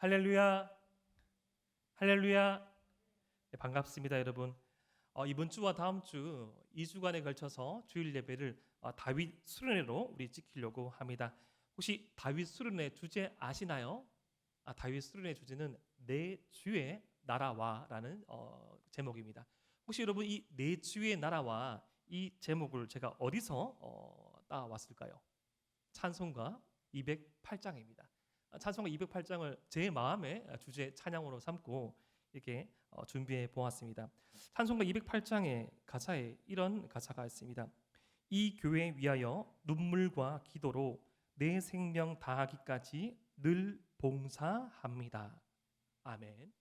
할렐루야, 할렐루야. 네, 반갑습니다, 여러분. 이번 주와 다음 주 2주간에 걸쳐서 주일 예배를 다윗 수련회로 우리 지키려고 합니다. 혹시 다윗 수련회 주제 아시나요? 다윗 수련회 주제는 내 주의 나라와라는 제목입니다. 혹시 여러분 이 내 주의 나라와 이 제목을 제가 어디서 따왔을까요? 찬송가 208장입니다. 찬송가 208장을 제 마음의 주제 찬양으로 삼고 이렇게 준비해 보았습니다. 찬송가 208장의 가사에 이런 가사가 있습니다. 이 교회 위하여 눈물과 기도로 내 생명 다하기까지 늘 봉사합니다. 아멘.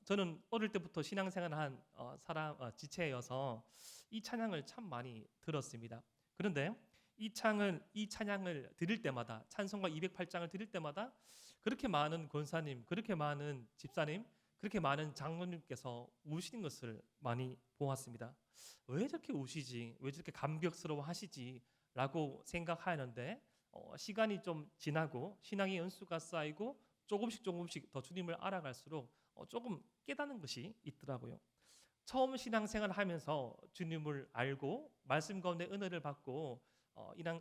저는 어릴 때부터 신앙생활을 한 지체여서 이 찬양을 참 많이 들었습니다. 그런데 이 찬양을 드릴 때마다, 찬송가 208장을 드릴 때마다 그렇게 많은 권사님, 그렇게 많은 집사님, 그렇게 많은 장로님께서 우시는 것을 많이 보았습니다. 왜 저렇게 우시지? 왜 저렇게 감격스러워 하시지? 라고 생각하는데 시간이 좀 지나고 신앙의 연수가 쌓이고 조금씩 더 주님을 알아갈수록 조금 깨닫는 것이 있더라고요. 처음 신앙생활을 하면서 주님을 알고 말씀 가운데 은혜를 받고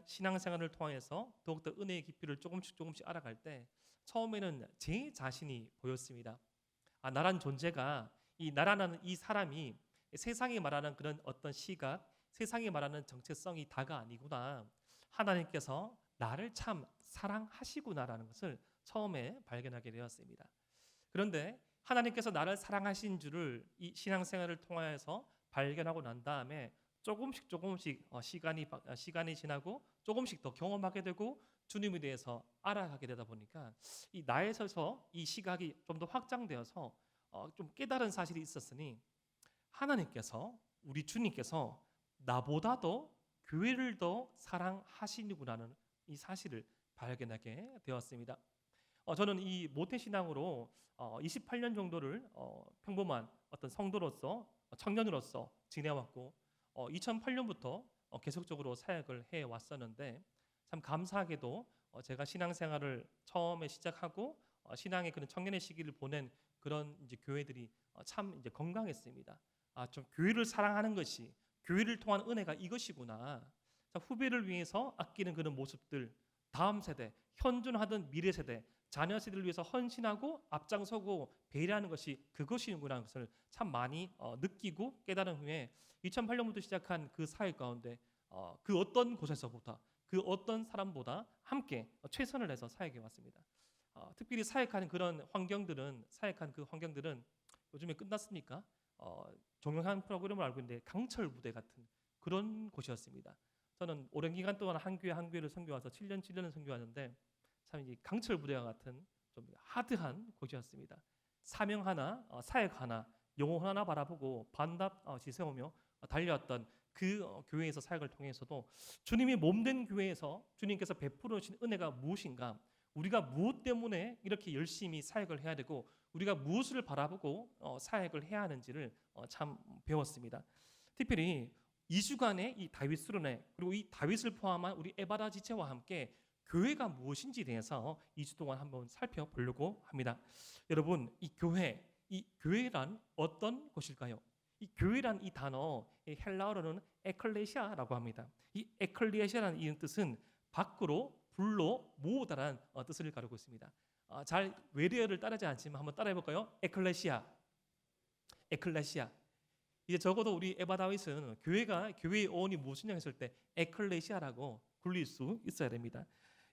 신앙생활을 통해서 더욱더 은혜의 깊이를 조금씩 알아갈 때 처음에는 제 자신이 보였습니다. 나란 존재가, 나라는 이 사람이 세상이 말하는 그런 어떤 시각, 세상이 말하는 정체성이 다가 아니구나. 하나님께서 나를 참 사랑하시구나라는 것을 처음에 발견하게 되었습니다. 그런데 하나님께서 나를 사랑하신 줄을 이 신앙생활을 통하여서 발견하고 난 다음에 조금씩 시간이 지나고 조금씩 더 경험하게 되고 주님에 대해서 알아가게 되다 보니까 이 나에서 이 시각이 좀 더 확장되어서 좀 깨달은 사실이 있었으니 하나님께서, 우리 주님께서 나보다도 교회를 더 사랑하시는구나는 이 사실을 발견하게 되었습니다. 저는 이 모태신앙으로 28년 정도를 평범한 어떤 성도로서, 청년으로서 지내왔고 2008년부터 계속적으로 사역을 해왔었는데 참 감사하게도 제가 신앙생활을 처음에 시작하고 신앙의 그런 청년의 시기를 보낸 그런 이제 교회들이 참 이제 건강했습니다. 좀 교회를 사랑하는 것이, 교회를 통한 은혜가 이것이구나. 후배를 위해서 아끼는 그런 모습들, 다음 세대, 현존하던 미래 세대, 자녀 세대를 위해서 헌신하고 앞장서고 배려하는 것이 그것이구나 것을 참 많이 느끼고 깨달은 후에 2008년부터 시작한 그 사역 가운데 그 어떤 곳에서보다, 그 어떤 사람보다 함께 최선을 해서 사역해 왔습니다. 특별히 사역한 그 환경들은 요즘에 끝났습니까? 종영한 프로그램을 알고 있는데 강철 부대 같은 그런 곳이었습니다. 저는 오랜 기간 동안 한 교회를 선교와서 7년을 선교하는데 참 이 강철 부대와 같은 좀 하드한 곳이었습니다. 사명 하나, 사역 하나, 영혼 하나 바라보고 반답 지새우며 달려왔던 그 교회에서 사역을 통해서도 주님이 몸된 교회에서 주님께서 베풀어 주신 은혜가 무엇인가, 우리가 무엇 때문에 이렇게 열심히 사역을 해야 되고 우리가 무엇을 바라보고 사역을 해야 하는지를 참 배웠습니다. 특별히 2주간의 이 다윗 수련회, 그리고 이 다윗을 포함한 우리 에바다 지체와 함께 교회가 무엇인지에 대해서 2주 동안 한번 살펴보려고 합니다. 여러분, 이 교회란 어떤 곳일까요? 이 교회란 이 단어, 이 헬라어로는 에클레시아라고 합니다. 이 에클레시아라는 이 뜻은 밖으로 불러 모으다라는 뜻을 가르고 있습니다. 잘 외래어를 따르지 않지만 한번 따라해볼까요? 에클레시아. 이제 적어도 우리 에바 다윗은 교회의 어원이 무엇이냐 했을 때 에클레시아라고 굴릴 수 있어야 됩니다.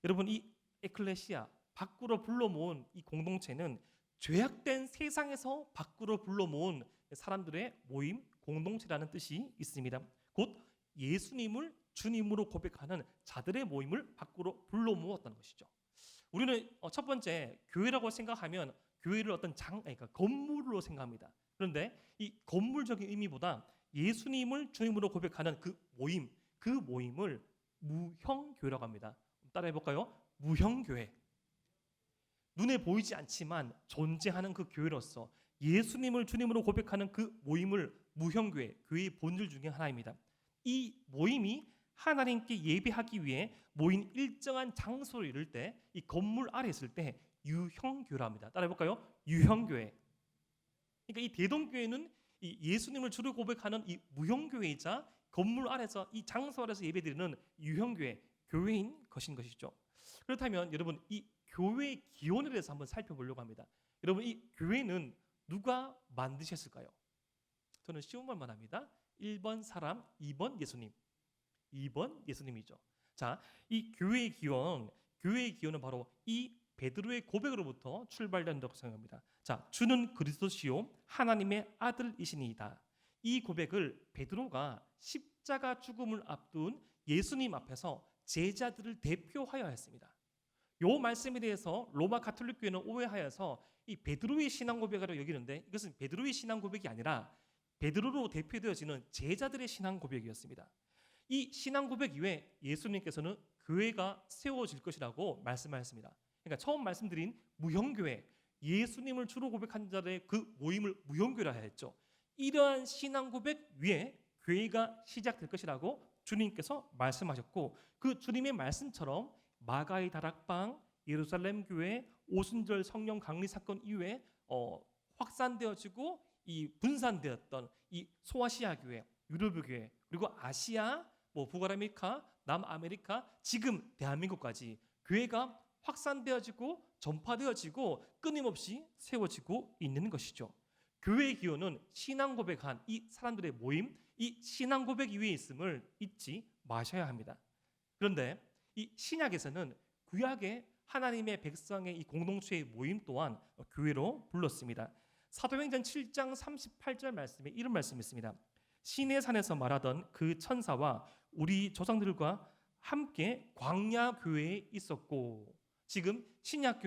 여러분, 이 에클레시아, 밖으로 불러 모은 이 공동체는 죄악된 세상에서 밖으로 불러 모은 사람들의 모임, 공동체라는 뜻이 있습니다. 곧 예수님을 주님으로 고백하는 자들의 모임을 밖으로 불러 모았다는 것이죠. 우리는 첫 번째 교회라고 생각하면 교회를 어떤 그러니까 건물로 생각합니다. 그런데 이 건물적인 의미보다 예수님을 주님으로 고백하는 그 모임을 무형교회라고 합니다. 따라해볼까요? 무형교회. 눈에 보이지 않지만 존재하는 그 교회로서 예수님을 주님으로 고백하는 그 모임을 무형교회, 교회의 본질 중에 하나입니다. 이 모임이 하나님께 예배하기 위해 모인 일정한 장소를 이룰 때 이 건물 아래 있을 때 유형교라 합니다. 따라해 볼까요? 유형교회. 그러니까 이 대동교회는 이 예수님을 주로 고백하는 이 무형교회이자 건물 아래서 이 장소 아래서 예배드리는 유형교회, 교회인 것이죠. 그렇다면 여러분 이 교회의 기원에 대해서 한번 살펴보려고 합니다. 여러분 이 교회는 누가 만드셨을까요? 저는 쉬운 말만 합니다. 1번 사람, 2번 예수님. 2번 예수님이죠. 자, 이 교회의 기원은 바로 이 베드로의 고백으로부터 출발된다고 생각합니다. 자, 주는 그리스도시요 하나님의 아들이시니이다. 이 고백을 베드로가 십자가 죽음을 앞둔 예수님 앞에서 제자들을 대표하여 했습니다. 요 말씀에 대해서 로마 가톨릭 교회는 오해하여서 이 베드로의 신앙 고백으로 여기는데 이것은 베드로의 신앙 고백이 아니라 베드로로 대표되어지는 제자들의 신앙 고백이었습니다. 이 신앙 고백 이후에 예수님께서는 교회가 세워질 것이라고 말씀하셨습니다. 그러니까 처음 말씀드린 무형교회, 예수님을 주로 고백한 자들의 그 모임을 무형교회라 했죠. 이러한 신앙 고백 위에 교회가 시작될 것이라고 주님께서 말씀하셨고 그 주님의 말씀처럼 마가의 다락방, 예루살렘 교회, 오순절 성령 강리 사건 이후에 확산되어지고 이 분산되었던 이 소아시아 교회, 유럽 교회, 그리고 아시아, 북아메리카, 남아메리카, 지금 대한민국까지 교회가 확산되어지고 전파되어지고 끊임없이 세워지고 있는 것이죠. 교회의 기원은 신앙 고백한 이 사람들의 모임, 이 신앙 고백 위에 있음을 잊지 마셔야 합니다. 그런데 이 신약에서는 구약의 하나님의 백성의 이 공동체의 모임 또한 교회로 불렀습니다. 사도행전 7장 38절 말씀에 이런 말씀이 있습니다. 시내 산에서 말하던 그 천사와 우리 조상들과 함께 광야 교회에 있었고, 지금 신약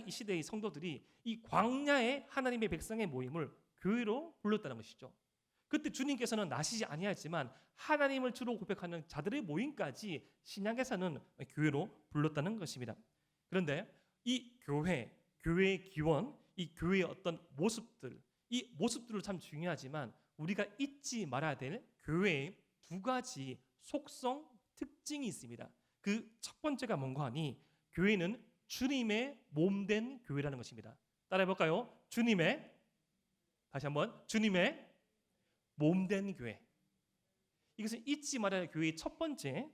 이 시대의 성도들이 이 광야의 하나님의 백성의 모임을 교회로 불렀다는 것이죠. 그때 주님께서는 나시지 아니하지만 하나님을 주로 고백하는 자들의 모임까지 신약에서는 교회로 불렀다는 것입니다. 그런데 이 교회의 기원, 이 교회의 어떤 모습들, 이 모습들은 참 중요하지만 우리가 잊지 말아야 될 교회의 두 가지 속성, 특징이 있습니다. 그 첫 번째가 뭔가 하니 교회는 주님의 몸된 교회라는 것입니다. 따라해 볼까요? 다시 한번 주님의 몸된 교회. 이것은 잊지 말아야 할 교회의 첫 번째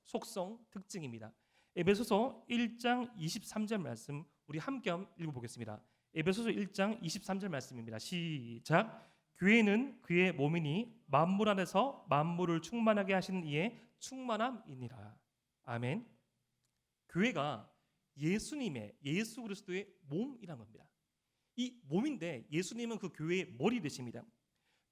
속성, 특징입니다. 에베소서 1장 23절 말씀 우리 함께 한번 읽어보겠습니다. 에베소서 1장 23절 말씀입니다. 시작. 교회는 그의 몸이니 만물 안에서 만물을 충만하게 하시는 이의 충만함이니라. 아멘. 교회가 예수 그리스도의 몸이란 겁니다. 이 몸인데 예수님은 그 교회의 머리 되십니다.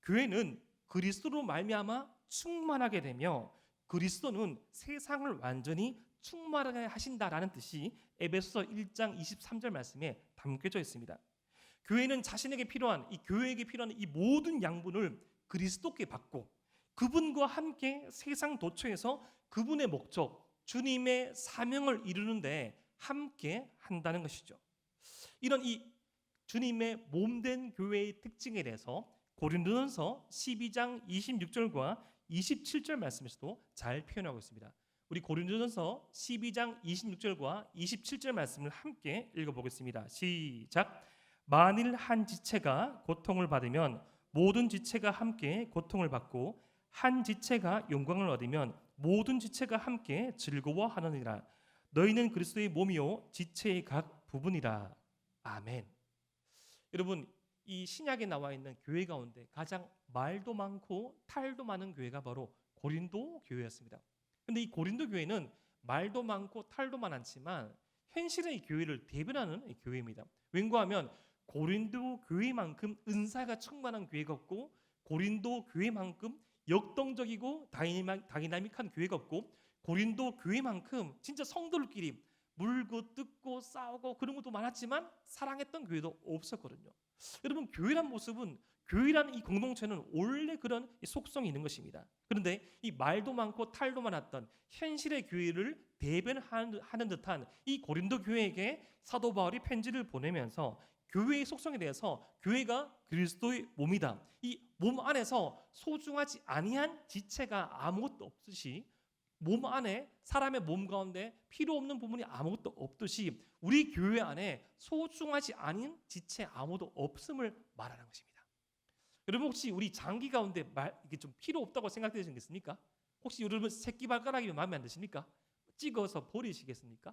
교회는 그리스도로 말미암아 충만하게 되며 그리스도는 세상을 완전히 충만하게 하신다라는 뜻이 에베소서 1장 23절 말씀에 담겨져 있습니다. 교회는 자신에게 필요한 이 교회에게 필요한 이 모든 양분을 그리스도께 받고 그분과 함께 세상 도처에서 그분의 목적, 주님의 사명을 이루는데 함께 한다는 것이죠. 이런 이 주님의 몸된 교회의 특징에 대해서 고린도전서 12장 26절과 27절 말씀에서도 잘 표현하고 있습니다. 우리 고린도전서 12장 26절과 27절 말씀을 함께 읽어보겠습니다. 시작. 만일 한 지체가 고통을 받으면 모든 지체가 함께 고통을 받고 한 지체가 영광을 얻으면 모든 지체가 함께 즐거워하느니라. 너희는 그리스도의 몸이요 지체의 각 부분이라. 아멘. 여러분 이 신약에 나와 있는 교회 가운데 가장 말도 많고 탈도 많은 교회가 바로 고린도 교회였습니다. 그런데 이 고린도 교회는 말도 많고 탈도 많았지만 현실의 교회를 대변하는 교회입니다. 왠가하면 고린도 교회만큼 은사가 충만한 교회가 없고 고린도 교회만큼 역동적이고 다이나믹한 교회가 없고 고린도 교회만큼 진짜 성도들끼리 물고 뜯고 싸우고 그런 것도 많았지만 사랑했던 교회도 없었거든요. 여러분 교회란 모습은 교회라는 이 공동체는 원래 그런 속성이 있는 것입니다. 그런데 이 말도 많고 탈도 많았던 현실의 교회를 대변하는 듯한 이 고린도 교회에게 사도 바울이 편지를 보내면서 교회의 속성에 대해서 교회가 그리스도의 몸이다. 이 몸 안에서 소중하지 아니한 지체가 아무것도 없듯이 몸 안에 사람의 몸 가운데 필요 없는 부분이 아무것도 없듯이 우리 교회 안에 소중하지 않은 지체 아무도 없음을 말하는 것입니다. 여러분 혹시 우리 장기 가운데 이게 좀 필요 없다고 생각되시겠습니까? 혹시 여러분 새끼발가락이 마음에 안 드십니까? 찍어서 버리시겠습니까?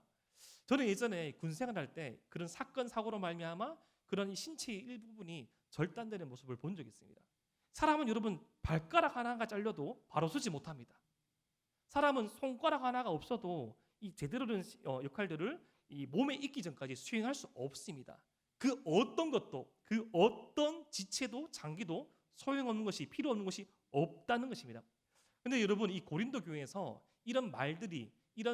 저는 예전에 군 생활할 때 그런 사건 사고로 말미암아 그런 신체의 일부분이 절단되는 모습을 본 적이 있습니다. 사람은 여러분 발가락 하나가 잘려도 바로 서지 못합니다. 사람은 손가락 하나가 없어도 이 제대로 된 역할들을 이 몸에 있기 전까지 수행할 수 없습니다. 그 어떤 것도 그 어떤 지체도 장기도 소용없는 것이 필요 없는 것이 없다는 것입니다. 근데 여러분 이 고린도 교회에서 이런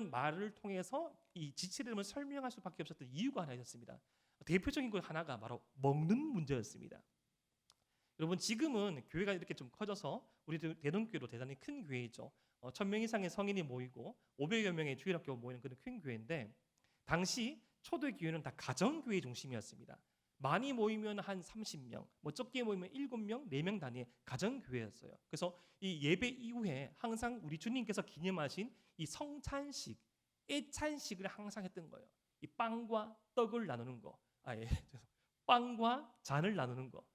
말을 통해서 이 지체됨을 설명할 수밖에 없었던 이유가 하나 있었습니다. 대표적인 것 하나가 바로 먹는 문제였습니다. 여러분 지금은 교회가 이렇게 좀 커져서 우리 대동교회로 대단히 큰 교회이죠. 1000명 이상의 성인이 모이고 500여 명의 주일학교 모이는 그런 큰 교회인데 당시 초대 교회는 다 가정교회 중심이었습니다. 많이 모이면 한 30명, 뭐 적게 모이면 7명, 4명 단위의 가정교회였어요. 그래서 이 예배 이후에 항상 우리 주님께서 기념하신 이 성찬식, 애찬식을 항상 했던 거예요. 이 빵과 떡을 나누는 거, 빵과 잔을 나누는 거.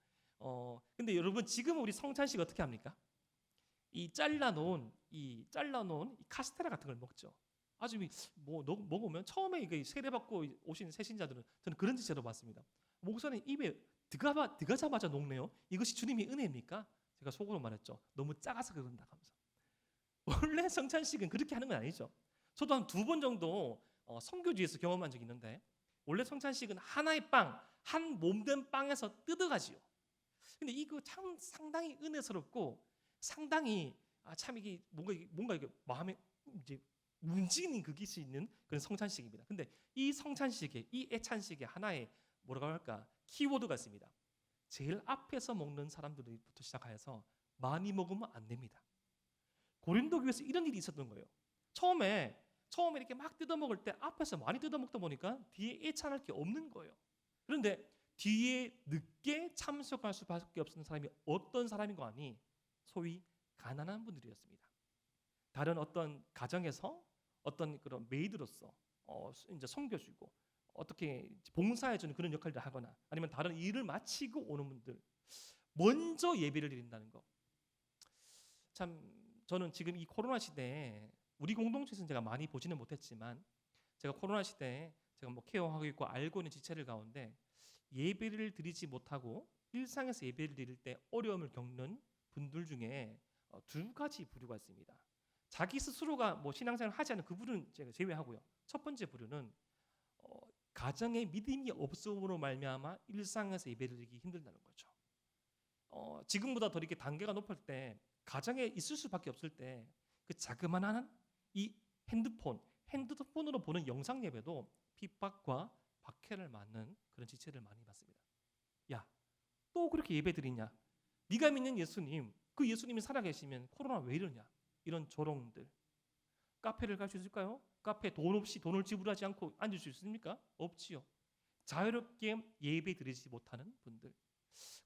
근데 여러분 지금 우리 성찬식 어떻게 합니까? 이 잘라놓은 이 카스테라 같은 걸 먹죠. 아주 뭐 먹으면 처음에 이게 세례받고 오신 새신자들은 저는 그런 지체로 봤습니다. 목사님 입에 들어가자마자 녹네요. 이것이 주님의 은혜입니까? 제가 속으로 말했죠. 너무 작아서 그런다 하면서. 원래 성찬식은 그렇게 하는 건 아니죠. 저도 한 2번 정도 선교지에서 경험한 적이 있는데 원래 성찬식은 하나의 빵, 한 몸된 빵에서 뜯어가지요. 근데 이거 참 상당히 은혜스럽고 상당히 참 이게 뭔가 이게 마음에 이제 움직이는 그게 수 있는 그런 성찬식입니다. 근데 이 성찬식에 이 애찬식에 하나의 뭐라고 할까 키워드가 있습니다. 제일 앞에서 먹는 사람들부터 시작해서 많이 먹으면 안 됩니다. 고린도 교회에서 이런 일이 있었던 거예요. 처음에 이렇게 막 뜯어 먹을 때 앞에서 많이 뜯어 먹다 보니까 뒤에 애찬할 게 없는 거예요. 그런데 뒤에 늦게 참석할 수밖에 없는 사람이 어떤 사람인 거 아니? 소위 가난한 분들이었습니다. 다른 어떤 가정에서 어떤 그런 메이드로서 이제 섬겨주고 어떻게 봉사해주는 그런 역할을 하거나 아니면 다른 일을 마치고 오는 분들 먼저 예배를 드린다는 거. 참 저는 지금 이 코로나 시대에 우리 공동체에서는 제가 많이 보지는 못했지만 제가 코로나 시대에 제가 뭐 케어하고 있고 알고 있는 지체들 가운데 예배를 드리지 못하고 일상에서 예배를 드릴 때 어려움을 겪는 분들 중에 2가지 부류가 있습니다. 자기 스스로가 뭐 신앙생활을 하지 않는 그분은 제가 제외하고요. 첫 번째 부류는 가정에 믿음이 없음으로 말미암아 일상에서 예배를 드리기 힘들다는 거죠. 지금보다 더 이렇게 단계가 높을 때 가정에 있을 수밖에 없을 때 그 자그마한 이 핸드폰으로 보는 영상 예배도 핍박과 박해를 맞는 그런 지체를 많이 받습니다. 야, 또 그렇게 예배 드리냐? 네가 믿는 예수님, 그 예수님이 살아계시면 코로나 왜 이러냐? 이런 조롱들. 카페를 갈 수 있을까요? 카페 돈 없이 돈을 지불하지 않고 앉을 수 있습니까? 없지요. 자유롭게 예배 드리지 못하는 분들.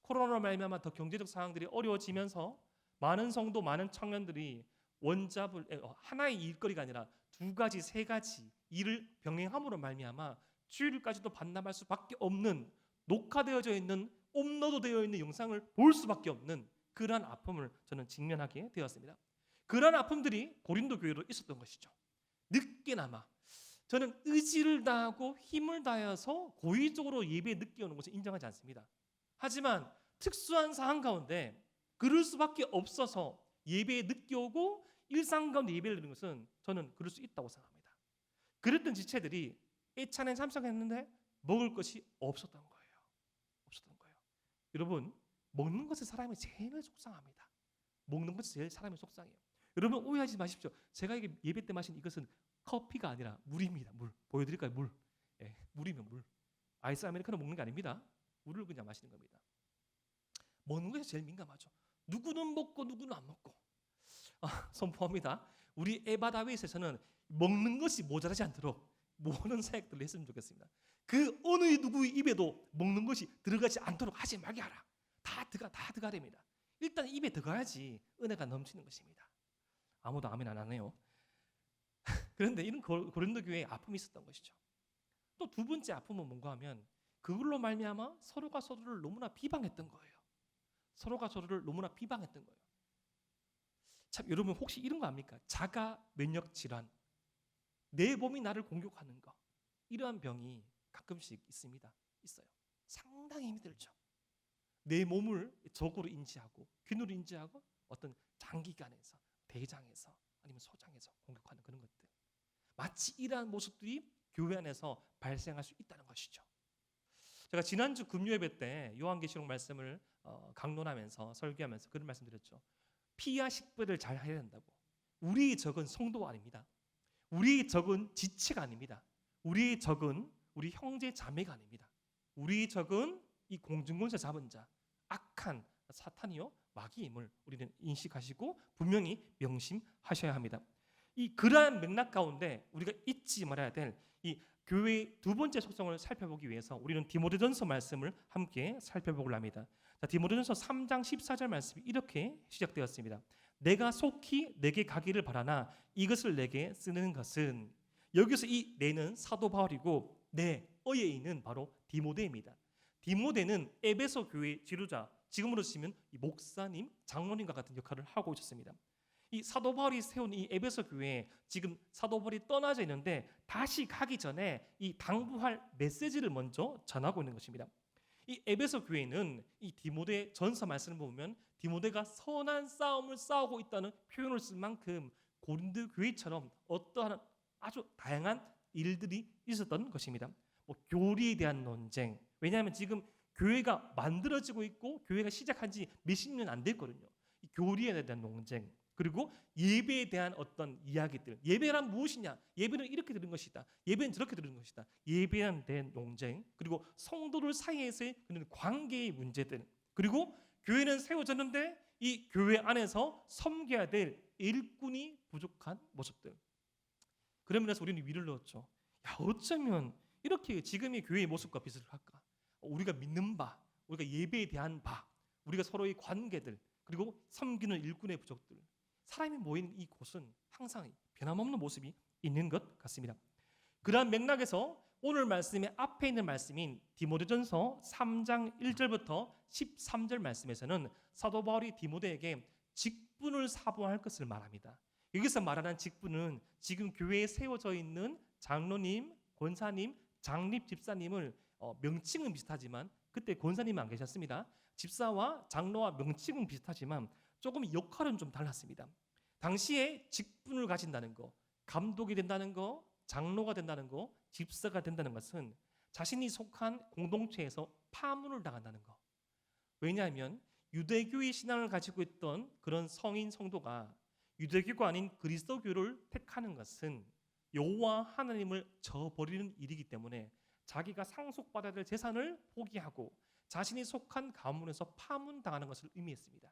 코로나로 말미암아 더 경제적 상황들이 어려워지면서 많은 성도, 많은 청년들이 하나의 일거리가 아니라 2가지, 3가지 일을 병행함으로 말미암아 주일까지도 반납할 수밖에 없는 녹화되어져 있는 업로드되어 있는 영상을 볼 수밖에 없는 그러한 아픔을 저는 직면하게 되었습니다. 그러한 아픔들이 고린도 교회로 있었던 것이죠. 늦게나마 저는 의지를 다하고 힘을 다해서 고의적으로 예배에 늦게 오는 것을 인정하지 않습니다. 하지만 특수한 상황 가운데 그럴 수밖에 없어서 예배에 늦게 오고 일상 가운데 예배를 드리는 것은 저는 그럴 수 있다고 생각합니다. 그랬던 지체들이 애찬에 참석했는데 먹을 것이 없었던 거예요. 여러분 먹는 것에 사람이 제일 속상합니다. 먹는 것이 제일 사람이 속상해요. 여러분 오해하지 마십시오. 제가 이게 예배 때 마신 이것은 커피가 아니라 물입니다. 물 보여드릴까요? 물. 물이면 물. 아이스 아메리카노 먹는 게 아닙니다. 물을 그냥 마시는 겁니다. 먹는 것이 제일 민감하죠. 누구는 먹고 누구는 안 먹고. 선포합니다. 우리 에바다윗에서는 먹는 것이 모자라지 않도록 모든 사역들을 했으면 좋겠습니다. 그 어느 누구의 입에도 먹는 것이 들어가지 않도록 하지 말게 하라. 다 그런데 이런 고린도 교회에 아픔이 있었던 것이죠. 또 두 번째 아픔은 뭔가 하면 그걸로 말미암아 서로가 서로를 너무나 비방했던 거예요. 서로가 서로를 너무나 비방했던 거예요. 참 여러분 혹시 이런 거 압니까? 자가 면역 질환, 내 몸이 나를 공격하는 거, 이러한 병이 가끔씩 있습니다. 있어요. 상당히 힘들죠. 내 몸을 적으로 인지하고 균으로 인지하고 어떤 장기관에서, 대장에서 아니면 소장에서 공격하는 그런 것들, 마치 이러한 모습들이 교회 안에서 발생할 수 있다는 것이죠. 제가 지난주 금요예배 때 요한계시록 말씀을 강론하면서 설교하면서 그런 말씀드렸죠. 피와 식별을 잘 해야 된다고. 우리의 적은 성도가 아닙니다. 우리의 적은 지체가 아닙니다. 우리의 적은 우리 형제 자매가 아닙니다. 우리의 적은 이 공중권세 잡은 자, 악한 사탄이요 마귀임을 우리는 인식하시고 분명히 명심하셔야 합니다. 이 그러한 맥락 가운데 우리가 잊지 말아야 될 이 교회의 두 번째 속성을 살펴보기 위해서 우리는 디모데전서 말씀을 함께 살펴보고자 합니다. 자, 디모데전서 3장 14절 말씀이 이렇게 시작되었습니다. 내가 속히 내게 가기를 바라나 이것을 내게 쓰는 것은, 여기서 이 내는 사도 바울이고 내 어예인은 바로 디모데입니다. 디모데는 에베소 교회의 지도자, 지금으로 치면 이 목사님, 장로님과 같은 역할을 하고 있었습니다. 이 사도 바울이 세운 이 에베소 교회에 지금 사도 바울이 떠나져 있는데 다시 가기 전에 이 당부할 메시지를 먼저 전하고 있는 것입니다. 이 에베소 교회는 이 디모데 전서 말씀을 보면 디모데가 선한 싸움을 싸우고 있다는 표현을 쓴 만큼 고린도 교회처럼 어떠한 아주 다양한 일들이 있었던 것입니다. 뭐 교리에 대한 논쟁, 왜냐하면 지금 교회가 만들어지고 있고 교회가 시작한 지 몇십 년 안 됐거든요. 이 교리에 대한 논쟁, 그리고 예배에 대한 어떤 이야기들, 예배란 무엇이냐, 예배는 이렇게 드리는 것이다, 예배는 저렇게 드리는 것이다, 예배에 대한 논쟁, 그리고 성도들 사이에서의 그런 관계의 문제들, 그리고 교회는 세워졌는데 이 교회 안에서 섬겨야 될 일꾼이 부족한 모습들. 그러면서 우리는 위를 넣었죠. 야, 어쩌면 이렇게 지금의 교회의 모습과 비슷을 할까? 우리가 믿는 바, 우리가 예배에 대한 바, 우리가 서로의 관계들, 그리고 섬기는 일꾼의 부족들, 사람이 모인 이 곳은 항상 변함없는 모습이 있는 것 같습니다. 그러한 맥락에서 오늘 말씀의 앞에 있는 말씀인 디모데전서 3장 1절부터 13절 말씀에서는 사도 바울이 디모데에게 직분을 사모할 것을 말합니다. 여기서 말하는 직분은 지금 교회에 세워져 있는 장로님, 권사님, 장립 집사님을 명칭은 비슷하지만 그때 권사님은 안 계셨습니다. 집사와 장로와 명칭은 비슷하지만 조금 역할은 좀 달랐습니다. 당시에 직분을 가진다는 거, 감독이 된다는 거, 장로가 된다는 거, 집사가 된다는 것은 자신이 속한 공동체에서 파문을 당한다는 거. 왜냐하면 유대교의 신앙을 가지고 있던 그런 성인 성도가 유대교가 아닌 그리스도교를 택하는 것은 여호와 하나님을 저버리는 일이기 때문에 자기가 상속받아야 될 재산을 포기하고 자신이 속한 가문에서 파문당하는 것을 의미했습니다.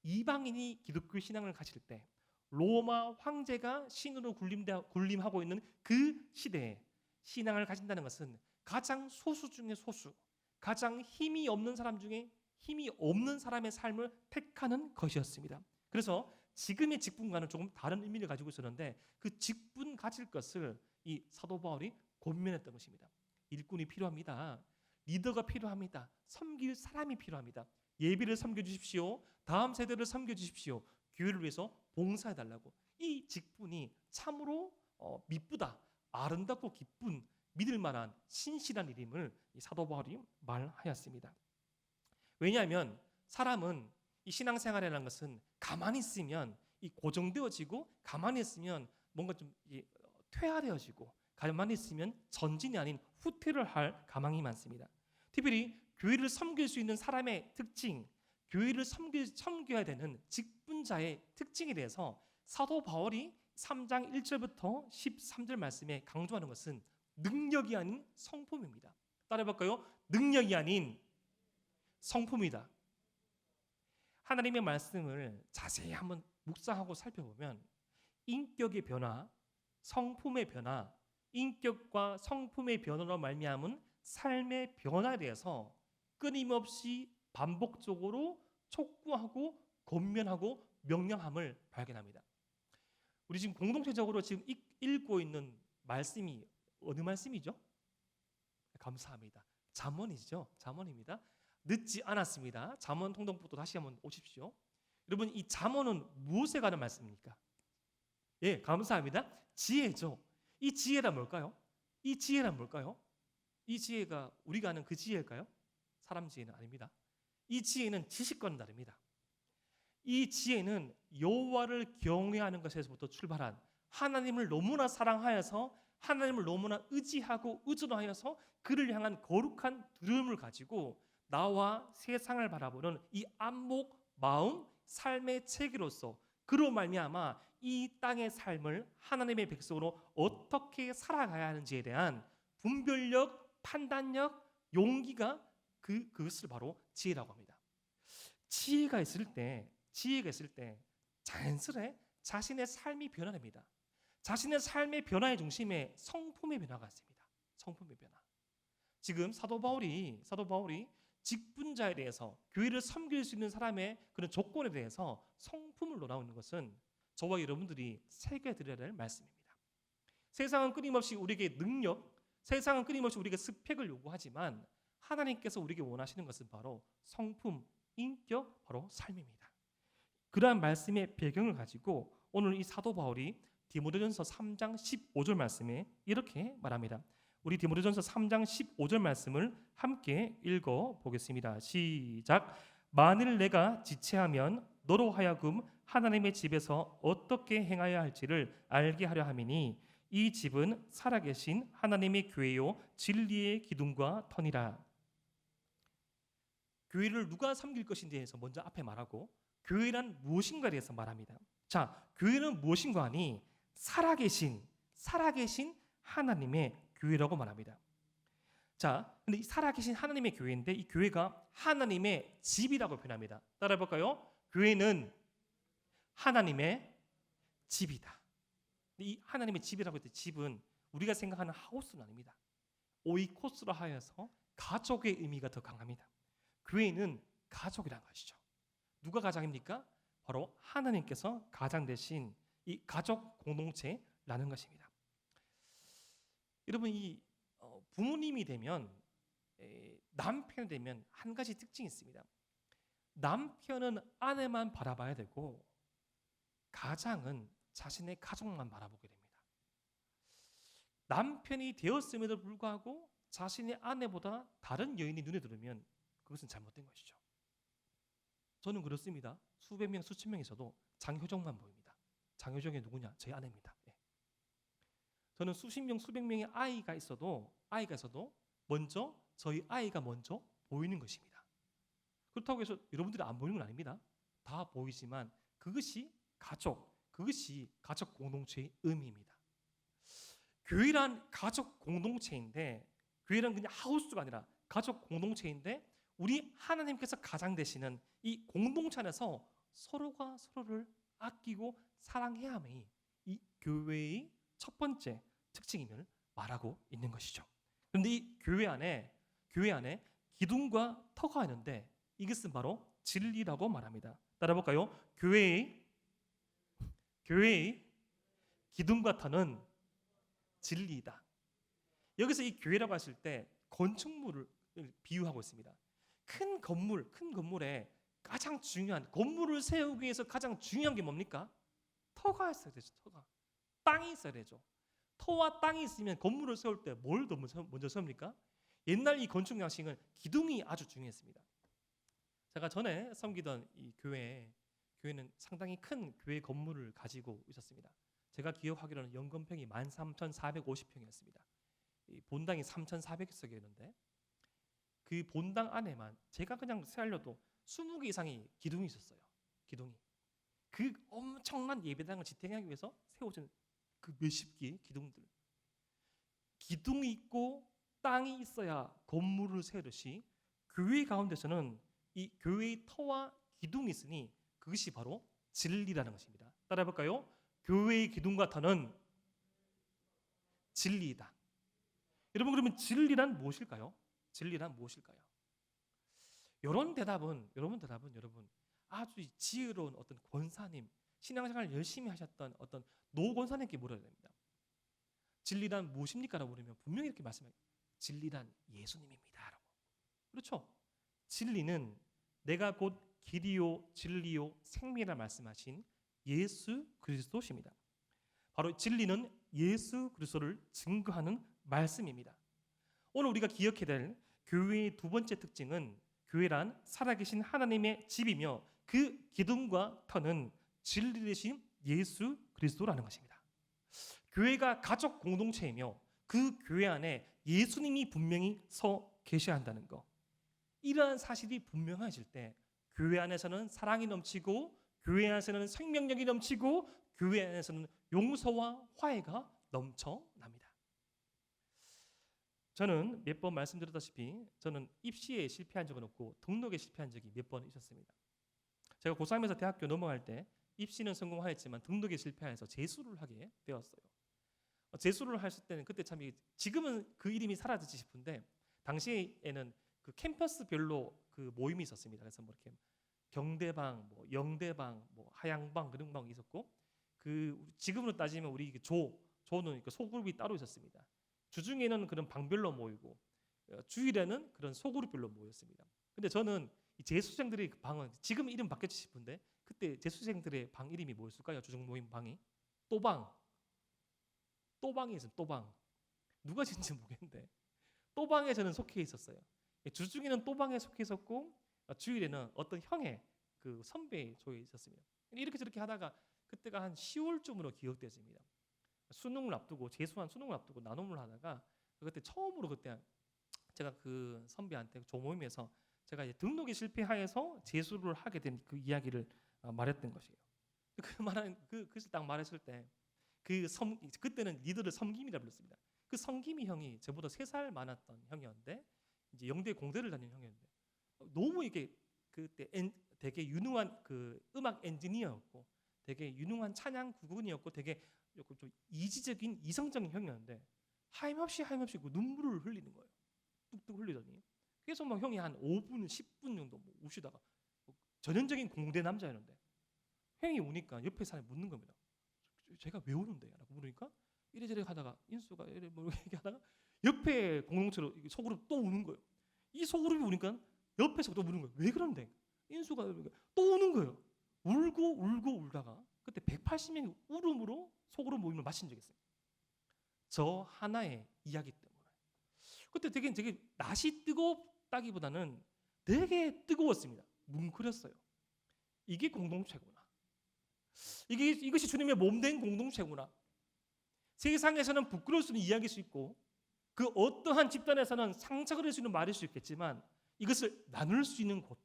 이방인이 기독교 신앙을 가질 때 로마 황제가 신으로 군림하고 있는 그 시대에 신앙을 가진다는 것은 가장 소수 중에 소수, 가장 힘이 없는 사람 중에 힘이 없는 사람의 삶을 택하는 것이었습니다. 그래서 지금의 직분과는 조금 다른 의미를 가지고 있었는데 그 직분 가질 것을 이 사도 바울이 권면했던 것입니다. 일꾼이 필요합니다. 리더가 필요합니다. 섬길 사람이 필요합니다. 예비를 섬겨주십시오. 다음 세대를 섬겨주십시오. 교회를 위해서 봉사해달라고. 이 직분이 참으로 미쁘다, 아름답고 기쁜, 믿을만한 신실한 일임을 이 사도 바울이 말하였습니다. 왜냐하면 사람은 이 신앙생활이라는 것은 가만히 있으면 이 고정되어지고 가만히 있으면 뭔가 좀 퇴화되어지고 가만히 있으면 전진이 아닌 후퇴를 할 가망이 많습니다. 특별히 교회를 섬길 수 있는 사람의 특징, 교회를 섬겨야 되는 직분자의 특징에 대해서 사도 바울이 3장 1절부터 13절 말씀에 강조하는 것은 능력이 아닌 성품입니다. 따라해볼까요? 능력이 아닌 성품이다. 하나님의 말씀을 자세히 한번 묵상하고 살펴보면 인격의 변화, 성품의 변화, 인격과 성품의 변화로 말미암은 삶의 변화에 대해서 끊임없이 반복적으로 촉구하고 권면하고 명령함을 발견합니다. 우리 지금 공동체적으로 지금 읽고 있는 말씀이 어느 말씀이죠? 감사합니다. 잠언이죠. 잠언입니다. 늦지 않았습니다. 잠언 통독부터 다시 한번 오십시오. 여러분, 이 잠언은 무엇에 관한 말씀입니까? 예, 감사합니다. 지혜죠. 이 지혜란 뭘까요? 이 지혜란 뭘까요? 이 지혜가 우리가 아는 그 지혜일까요? 사람 지혜는 아닙니다. 이 지혜는 지식과는 다릅니다. 이 지혜는 여호와를 경외하는 것에서부터 출발한 하나님을 너무나 사랑하여서 하나님을 너무나 의지하고 의존하여서 그를 향한 거룩한 두려움을 가지고 나와 세상을 바라보는 이 안목, 마음, 삶의 체계로서 그로 말미암아 이 땅의 삶을 하나님의 백성으로 어떻게 살아가야 하는지에 대한 분별력, 판단력, 용기가 그것을 바로 지혜라고 합니다. 지혜가 있을 때 자연스레 자신의 삶이 변화됩니다. 자신의 삶의 변화의 중심에 성품의 변화가 있습니다. 성품의 변화. 지금 사도 바울이 직분자에 대해서 교회를 섬길 수 있는 사람의 그런 조건에 대해서 성품을 논하는 것은 저와 여러분들이 새겨들어야 될 말씀입니다. 세상은 끊임없이 우리에게 능력, 세상은 끊임없이 우리에게 스펙을 요구하지만 하나님께서 우리에게 원하시는 것은 바로 성품, 인격, 바로 삶입니다. 그러한 말씀의 배경을 가지고 오늘 이 사도 바울이 디모데전서 3장 15절 말씀에 이렇게 말합니다. 우리 디모데전서 3장 15절 말씀을 함께 읽어 보겠습니다. 시작. 만일 내가 지체하면 너로 하여금 하나님의 집에서 어떻게 행하여야 할지를 알게 하려 함이니 이 집은 살아계신 하나님의 교회요 진리의 기둥과 터니라. 교회를 누가 섬길 것인지에 대해서 먼저 앞에 말하고 교회란 무엇인가에 대해서 말합니다. 자, 교회는 무엇인가 하니 살아계신 하나님의 교회라고 말합니다. 자, 근데 이 살아계신 하나님의 교회인데 이 교회가 하나님의 집이라고 표현합니다. 따라해 볼까요? 교회는 하나님의 집이다. 이 하나님의 집이라고 할 때 집은 우리가 생각하는 하우스는 아닙니다. 오이코스로 하여서 가족의 의미가 더 강합니다. 교회는 가족이라는 것이죠. 누가 가장입니까? 바로 하나님께서 가장 되신 이 가족 공동체라는 것입니다. 여러분, 이 부모님이 되면 남편이 되면 한 가지 특징이 있습니다. 남편은 아내만 바라봐야 되고 가장은 자신의 가족만 바라보게 됩니다. 남편이 되었음에도 불구하고 자신의 아내보다 다른 여인이 눈에 들으면 그것은 잘못된 것이죠. 저는 그렇습니다. 수백 명, 수천 명 있어도 장효정만 보입니다. 장효정이 누구냐? 제 아내입니다. 예. 저는 수십 명, 수백 명의 아이가 있어도 먼저 저희 아이가 먼저 보이는 것입니다. 그렇다고 해서 여러분들이 안 보이는 건 아닙니다. 다 보이지만 그것이 가족 공동체의 의미입니다. 교회란 가족 공동체인데 교회란 그냥 하우스가 아니라 가족 공동체인데 우리 하나님께서 가장 되시는 이 공동체 안에서 서로가 서로를 아끼고 사랑해야 함이 이 교회의 첫 번째 특징임을 말하고 있는 것이죠. 그런데 이 교회 안에 기둥과 터가 있는데 이것은 바로 진리라고 말합니다. 따라볼까요? 교회의 기둥과 터는 진리이다. 여기서 이 교회라고 했을 때 건축물을 비유하고 있습니다. 큰 건물에 가장 중요한 건물을 세우기 위해서 가장 중요한 게 뭡니까? 터가 있어야 되죠. 땅이 있어야 되죠. 터와 땅이 있으면 건물을 세울 때 뭘 먼저 세웁니까? 옛날 이 건축 양식은 기둥이 아주 중요했습니다. 제가 전에 섬기던 이 교회는 상당히 큰 교회 건물을 가지고 있었습니다. 제가 기억하기로는 연건평이 13,450평이었습니다. 본당이 3,400석이었는데 그 본당 안에만 제가 그냥 세하려도 20개 이상의 기둥이 있었어요. 그 엄청난 예배당을 지탱하기 위해서 세워진 그 몇십 개의 기둥들. 기둥이 있고 땅이 있어야 건물을 세우듯이 교회 가운데서는 이 교회의 터와 기둥이 있으니 그것이 바로 진리라는 것입니다. 따라해볼까요? 교회의 기둥과 터는 진리이다. 여러분, 그러면 진리란 무엇일까요? 이런 대답은 여러분 아주 지혜로운 어떤 권사님, 신앙생활 열심히 하셨던 어떤 노 권사님께 물어야 됩니다. 진리란 무엇입니까라고 물으면 분명히 이렇게 말씀해요. 진리란 예수님입니다라고. 그렇죠? 진리는 내가 곧 길이요 진리요 생명이라 말씀하신 예수 그리스도십니다. 바로 진리는 예수 그리스도를 증거하는 말씀입니다. 오늘 우리가 기억해야 될 교회의 두 번째 특징은 교회란 살아계신 하나님의 집이며 그 기둥과 터는 진리 되신 예수 그리스도라는 것입니다. 교회가 가족 공동체이며 그 교회 안에 예수님이 분명히 서 계셔야 한다는 것. 이러한 사실이 분명해질 때 교회 안에서는 사랑이 넘치고 교회 안에서는 생명력이 넘치고 교회 안에서는 용서와 화해가 넘쳐납니다. 저는 몇 번 말씀드렸다시피 저는 입시에 실패한 적은 없고 등록에 실패한 적이 몇 번 있었습니다. 제가 고3에서 대학교 넘어갈 때 입시는 성공하였지만 등록에 실패해서 재수를 하게 되었어요. 재수를 했을 때는 그때 참 지금은 그 이름이 사라졌지 싶은데 당시에는 그 캠퍼스별로 그 모임이 있었습니다. 그래서 뭐 이렇게 경대방, 뭐 영대방, 뭐 하양방 그런 방이 있었고 그 지금으로 따지면 우리 조는 소그룹이 따로 있었습니다. 주중에는 그런 방별로 모이고 주일에는 그런 소그룹별로 모였습니다. 근데 저는 이 재수생들의 그 방은 지금 이름 바뀌었지 싶은데 그때 재수생들의 방 이름이 뭐였을까요? 주중 모임 방이 또방이 있어요. 또방 누가 짓는지 모르겠는데 또방에 저는 속해 있었어요. 주중에는 또방에 속해 있었고 주일에는 어떤 형의 그 선배의 조에 있었습니다. 이렇게 저렇게 하다가 그때가 한 10월쯤으로 기억되집니다. 수능을 앞두고 재수한 수능을 앞두고 나눔을 하다가 그때 처음으로 그때 제가 그 선배한테 조모임에서 제가 이제 등록에 실패하여서 재수를 하게 된 그 이야기를 말했던 것이에요. 그것을 딱 말했을 때 그때는 리더를 섬김이라 불렀습니다. 그 섬김이 형이 저보다 3살 많았던 형이었는데 이제 영대 공대를 다니는 형이었는데 너무 이게 그때 되게 유능한 그 음악 엔지니어였고 되게 유능한 찬양 구군이었고 되게 좀 이지적인 이성적인 형이었는데 하염없이 그 눈물을 흘리는 거예요. 뚝뚝 흘리더니 그래서 막 형이 한 5분, 10분 정도 뭐 우시다가 전형적인 공대 남자였는데 형이 우니까 옆에 사람이 묻는 겁니다. 제가 왜 우는데? 라고 물으니까 이래저래 하다가 인수가 이래 뭐 얘기하다가 옆에 공동체로 속으로 또 우는 거예요. 이 속으로 우니까 옆에서 또 우는 거예요. 왜 그런데? 인수가 또 우는 거예요. 울고 울다가 그때 180명이 울음으로 속으로 모임을 마친 적이 있어요. 저 하나의 이야기 때문에. 그때 되게 낯이 뜨겁다기보다는 되게 뜨거웠습니다. 뭉클했어요. 이게 공동체구나. 이것이 주님의 몸된 공동체구나. 세상에서는 부끄러울 수 있는 이야기일 수 있고 그 어떠한 집단에서는 상처가 될 수 있는 말일 수 있겠지만 이것을 나눌 수 있는 곳.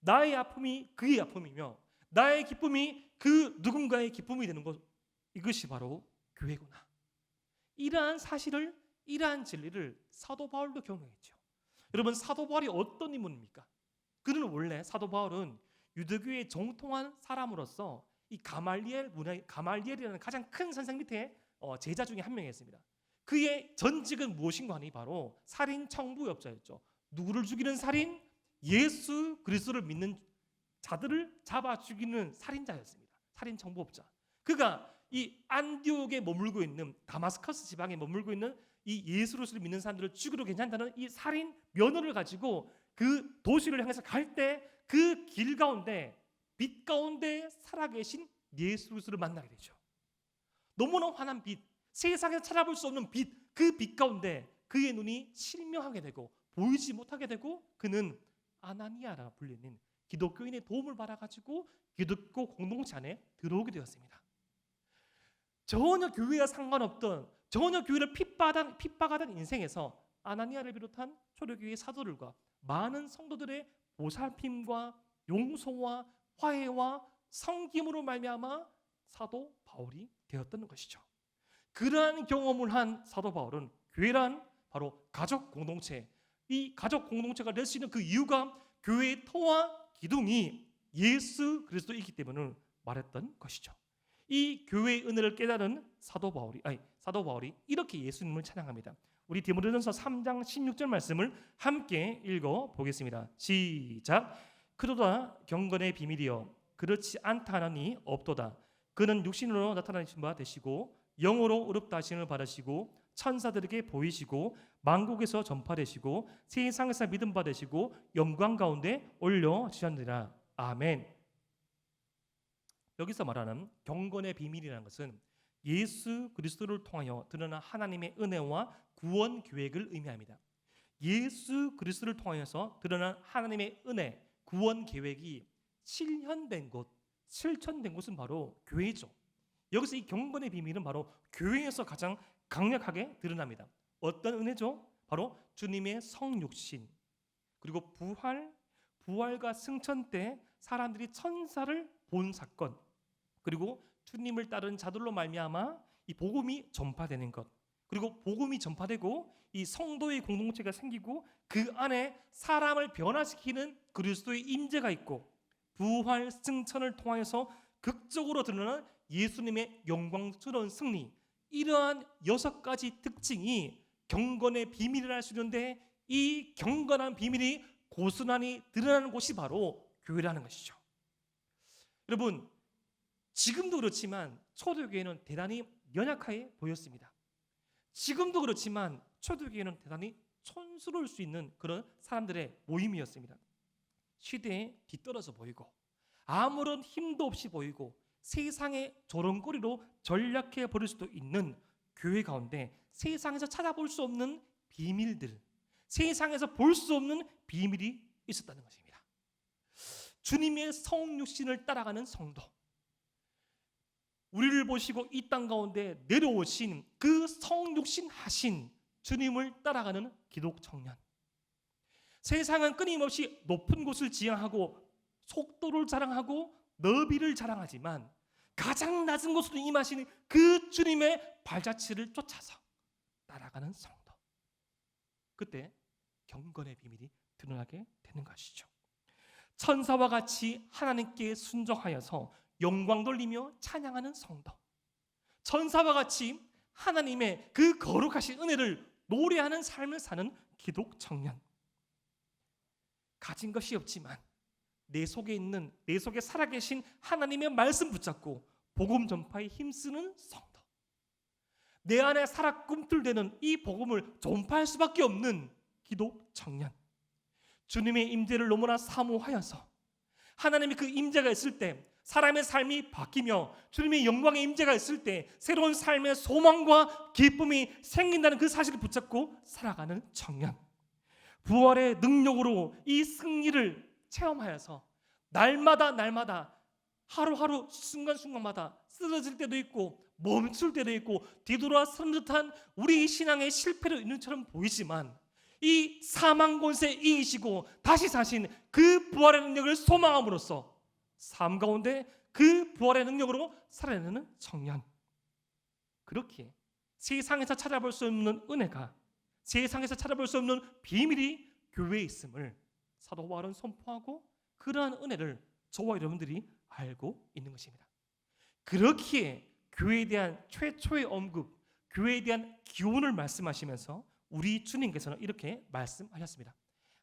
나의 아픔이 그의 아픔이며 나의 기쁨이 그 누군가의 기쁨이 되는 것. 이것이 바로 교회구나. 이러한 사실을 이러한 진리를 사도 바울도 경험했죠. 여러분 사도 바울이 어떤 인물입니까? 그는 원래 사도 바울은 유대교의 정통한 사람으로서 이 가말리엘이라는 가장 큰 선생 밑에 제자 중에 한 명이었습니다. 그의 전직은 무엇인가 하니 바로 살인 청부업자였죠. 누구를 죽이는 살인? 예수 그리스도를 믿는 자들을 잡아 죽이는 살인자였습니다. 살인 청부업자. 그가 이 안디옥에 머물고 있는 다마스커스 지방에 머물고 있는 이 예수 그리스도를 믿는 사람들을 죽이러 괜찮다는 이 살인 면허를 가지고 그 도시를 향해서 갈 때 그 길 가운데 빛 가운데 살아계신 예수 그리스도를 만나게 되죠. 너무나 환한 빛, 세상에서 찾아볼 수 없는 빛, 그 빛 가운데 그의 눈이 실명하게 되고 보이지 못하게 되고 그는 아나니아라 불리는 기독교인의 도움을 받아가지고 기독교 공동체 안에 들어오게 되었습니다. 전혀 교회와 상관없던 전혀 교회를 핍박하던 인생에서 아나니아를 비롯한 초대교회의 사도들과 많은 성도들의 보살핌과 용서와 화해와 섬김으로 말미암아 사도 바울이 되었다는 것이죠. 그러한 경험을 한 사도 바울은 교회란 바로 가족 공동체, 이 가족 공동체가 될 수 있는 그 이유가 교회의 터와 기둥이 예수 그리스도이기 때문을 말했던 것이죠. 이 교회의 은혜를 깨달은 사도 바울이 이렇게 예수님을 찬양합니다. 우리 디모데전서 3장 16절 말씀을 함께 읽어 보겠습니다. 시작. 그도다 경건의 비밀이여 그렇지 않다 하니 없도다. 그는 육신으로 나타나신 바 되시고 영으로 의롭다 하심을 받으시고 천사들에게 보이시고 만국에서 전파되시고 세상에서 믿음 받으시고 영광 가운데 올려주셨느니라. 아멘. 여기서 말하는 경건의 비밀이라는 것은 예수 그리스도를 통하여 드러난 하나님의 은혜와 구원 계획을 의미합니다. 예수 그리스도를 통하여서 드러난 하나님의 은혜, 구원 계획이 실현된 곳은 바로 교회죠. 여기서 이 경건의 비밀은 바로 교회에서 가장 강력하게 드러납니다. 어떤 은혜죠? 바로 주님의 성육신, 그리고 부활과 승천 때 사람들이 천사를 본 사건, 그리고 주님을 따르는 자들로 말미암아 이 복음이 전파되는 것, 그리고 복음이 전파되고 이 성도의 공동체가 생기고 그 안에 사람을 변화시키는 그리스도의 임재가 있고 부활 승천을 통하여서 극적으로 드러나는 예수님의 영광스러운 승리, 이러한 6가지 특징이 경건의 비밀이라 할 수 있는데 이 경건한 비밀이 고스란히 드러나는 곳이 바로 교회라는 것이죠. 여러분, 지금도 그렇지만 초대교회는 대단히 연약하게 보였습니다. 지금도 그렇지만 초대교회는 대단히 촌스러울 수 있는 그런 사람들의 모임이었습니다. 시대에 뒤떨어져 보이고 아무런 힘도 없이 보이고 세상의 조롱거리로 전락해 버릴 수도 있는 교회 가운데 세상에서 찾아볼 수 없는 비밀들, 세상에서 볼 수 없는 비밀이 있었다는 것입니다. 주님의 성육신을 따라가는 성도, 우리를 보시고 이 땅 가운데 내려오신 그 성육신 하신 주님을 따라가는 기독 청년. 세상은 끊임없이 높은 곳을 지향하고 속도를 자랑하고 너비를 자랑하지만 가장 낮은 곳으로 임하시는 그 주님의 발자취를 쫓아서 따라가는 성도, 그때 경건의 비밀이 드러나게 되는 것이죠. 천사와 같이 하나님께 순종하여서 영광 돌리며 찬양하는 성도, 천사와 같이 하나님의 그 거룩하신 은혜를 노래하는 삶을 사는 기독 청년. 가진 것이 없지만 내 속에 살아계신 하나님의 말씀 붙잡고 복음 전파에 힘쓰는 성도, 내 안에 살아 꿈틀대는 이 복음을 전파할 수밖에 없는 기독 청년. 주님의 임재를 너무나 사모하여서 하나님의 그 임재가 있을 때 사람의 삶이 바뀌며 주님의 영광의 임재가 있을 때 새로운 삶의 소망과 기쁨이 생긴다는 그 사실을 붙잡고 살아가는 청년. 부활의 능력으로 이 승리를 체험하여서 날마다 하루하루 순간순간마다 쓰러질 때도 있고 멈출 때도 있고 뒤돌아 서는 듯한 우리 신앙의 실패를 있는 것처럼 보이지만 이 사망 권세 이기시고 다시 사신 그 부활의 능력을 소망함으로써 삶 가운데 그 부활의 능력으로 살아내는 청년. 그렇게 세상에서 찾아볼 수 없는 은혜가, 세상에서 찾아볼 수 없는 비밀이 교회에 있음을 사도 바울은 선포하고 그러한 은혜를 저와 여러분들이 알고 있는 것입니다. 그렇기에 교회에 대한 최초의 언급, 교회에 대한 기원을 말씀하시면서 우리 주님께서는 이렇게 말씀하셨습니다.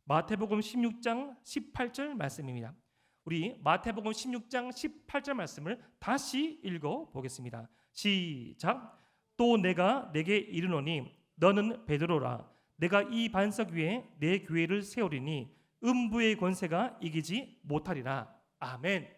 마태복음 16장 18절 말씀입니다. 우리 마태복음 16장 18절 말씀을 다시 읽어보겠습니다. 시작. 또 내가 내게 이르노니 너는 베드로라. 내가 이 반석 위에 내 교회를 세우리니 음부의 권세가 이기지 못하리라. 아멘.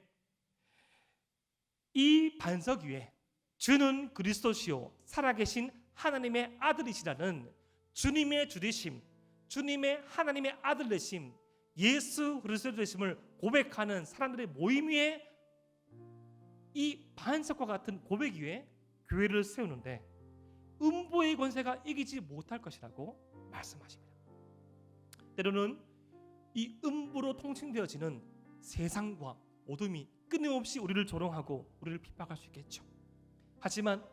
이 반석 위에 주는 그리스도시요 살아계신 하나님의 아들이시라는 주님의 주되심, 주님의 하나님의 아들 되심, 예수 그리스도 되심을 고백하는 사람들의 모임 위에 이 반석과 같은 고백 위에 교회를 세우는데 음부의 권세가 이기지 못할 것이라고 말씀하십니다. 때로는 이 음부로 통칭되어지는 세상과 어둠이 끊임없이 우리를 조롱하고 우리를 핍박할 수 있겠죠. 하지만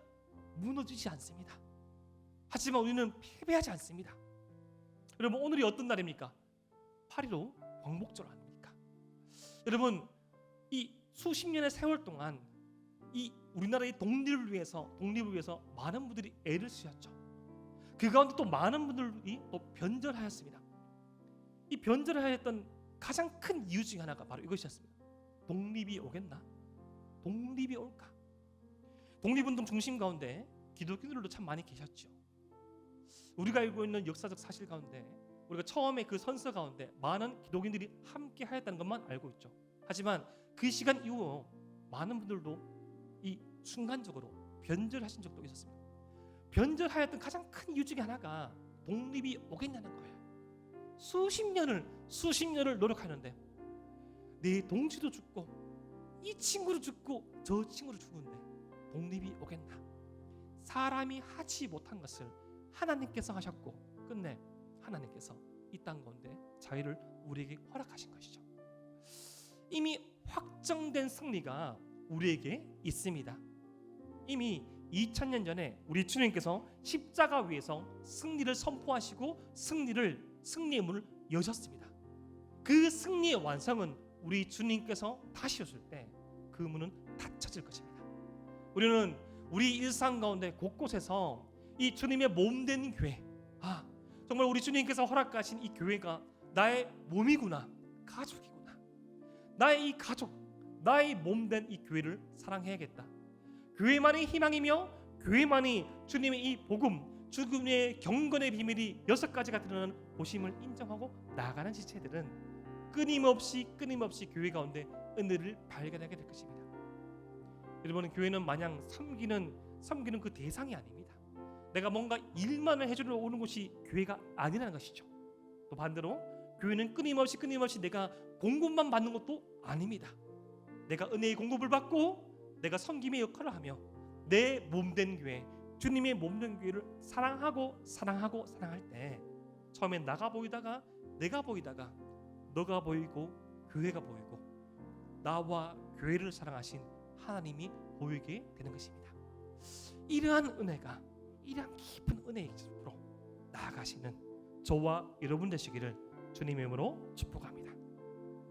무너지지 않습니다. 하지만 우리는 패배하지 않습니다. 여러분, 오늘이 어떤 날입니까? 8.15 광복절 아닙니까? 여러분, 이 수십 년의 세월 동안 이 우리나라의 독립을 위해서 많은 분들이 애를 쓰셨죠. 그 가운데 또 많은 분들이 또 변절하였습니다. 이 변절을 하였던 가장 큰 이유 중에 하나가 바로 이것이었습니다. 독립이 오겠나? 독립이 올까? 독립운동 중심 가운데 기독교인들도 참 많이 계셨죠. 우리가 알고 있는 역사적 사실 가운데 우리가 처음에 그 선서 가운데 많은 기독인들이 함께 하였다는 것만 알고 있죠. 하지만 그 시간 이후 많은 분들도 이 순간적으로 변절하신 적도 있었습니다. 변절하였던 가장 큰 이유 중에 하나가 독립이 오겠냐는 거예요. 수십 년을 노력하는데 내 동지도 죽고 이 친구도 죽고 저 친구도 죽는데 독립이 오겠나? 사람이 하지 못한 것을 하나님께서 하셨고 끝내 하나님께서 이 땅 가운데 자유를 우리에게 허락하신 것이죠. 이미 확정된 승리가 우리에게 있습니다. 이미 2000년 전에 우리 주님께서 십자가 위에서 승리를 선포하시고 승리의 문을 여셨습니다. 그 승리의 완성은 우리 주님께서 다시 오실 때 그 문은 닫혀질 것입니다. 우리는 우리 일상 가운데 곳곳에서 이 주님의 몸된 교회, 정말 우리 주님께서 허락하신 이 교회가 나의 몸이구나, 가족이구나. 나의 이 가족, 나의 몸된 이 교회를 사랑해야겠다. 교회만이 희망이며 교회만이 주님의 이 복음, 주님의 경건의 비밀이 6가지가 드러나는 곳임을 인정하고 나아가는 지체들은 끊임없이 교회 가운데 은혜를 발견하게 될 것입니다. 여러분, 교회는 마냥 섬기는 그 대상이 아닙니다. 내가 뭔가 일만을 해주러 오는 곳이 교회가 아니라는 것이죠. 또 반대로 교회는 끊임없이 내가 공급만 받는 것도 아닙니다. 내가 은혜의 공급을 받고 내가 섬김의 역할을 하며 내 몸된 교회, 주님의 몸된 교회를 사랑할 때 처음엔 나가 보이다가 내가 보이다가 너가 보이고 교회가 보이고 나와 교회를 사랑하신 하나님이 보이게 되는 것입니다. 이러한 깊은 은혜의 집으로 나아가시는 저와 여러분 되시기를 주님의 이름으로 축복합니다.